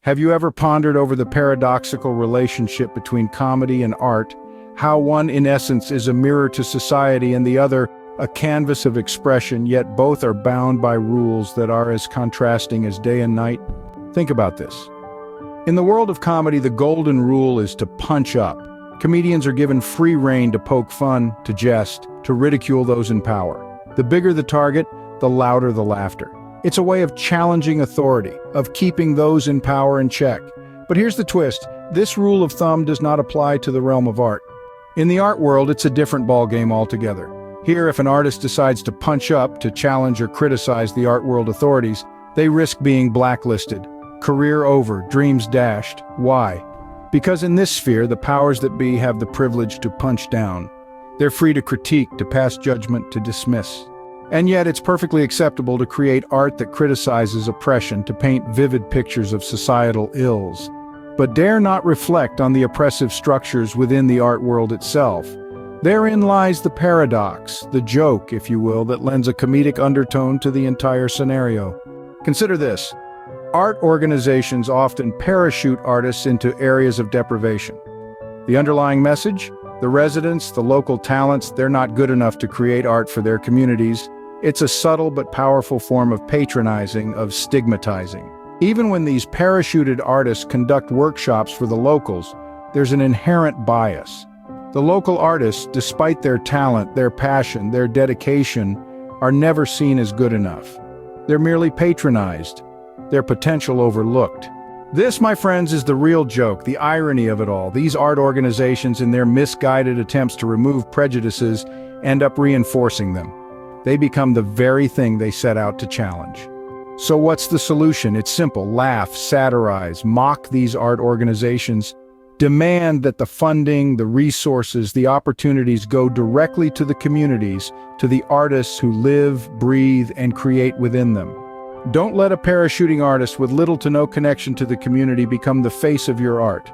Have you ever pondered over the paradoxical relationship between comedy and art? How one, in essence, is a mirror to society and the other, a canvas of expression, yet both are bound by rules that are as contrasting as day and night? Think about this. In the world of comedy, the golden rule is to punch up. Comedians are given free rein to poke fun, to jest, to ridicule those in power. The bigger the target, the louder the laughter. It's a way of challenging authority, of keeping those in power in check. But here's the twist. This rule of thumb does not apply to the realm of art. In the art world, it's a different ballgame altogether. Here, if an artist decides to punch up, to challenge or criticize the art world authorities, they risk being blacklisted. Career over, dreams dashed. Why? Because in this sphere, the powers that be have the privilege to punch down. They're free to critique, to pass judgment, to dismiss. And yet, it's perfectly acceptable to create art that criticizes oppression, to paint vivid pictures of societal ills. But dare not reflect on the oppressive structures within the art world itself. Therein lies the paradox, the joke, if you will, that lends a comedic undertone to the entire scenario. Consider this. Art organizations often parachute artists into areas of deprivation. The underlying message? The residents, the local talents, they're not good enough to create art for their communities. It's a subtle but powerful form of patronizing, of stigmatizing. Even when these parachuted artists conduct workshops for the locals, there's an inherent bias. The local artists, despite their talent, their passion, their dedication, are never seen as good enough. They're merely patronized, their potential overlooked. This, my friends, is the real joke, the irony of it all. These art organizations, in their misguided attempts to remove prejudices, end up reinforcing them. They become the very thing they set out to challenge. So what's the solution? It's simple. Laugh, satirize, mock these art organizations. Demand that the funding, the resources, the opportunities go directly to the communities, to the artists who live, breathe, and create within them. Don't let a parachuting artist with little to no connection to the community become the face of your art.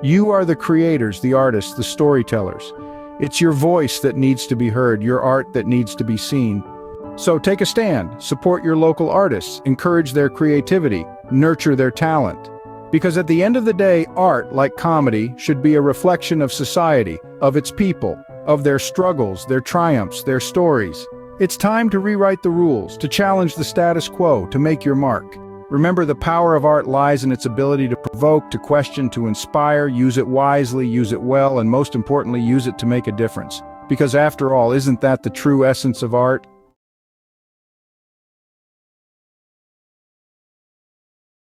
You are the creators, the artists, the storytellers. It's your voice that needs to be heard, your art that needs to be seen. So take a stand, support your local artists, encourage their creativity, nurture their talent. Because at the end of the day, art, like comedy, should be a reflection of society, of its people, of their struggles, their triumphs, their stories. It's time to rewrite the rules, to challenge the status quo, to make your mark. Remember, the power of art lies in its ability to provoke, to question, to inspire. Use it wisely, use it well, and most importantly, use it to make a difference. Because after all, isn't that the true essence of art?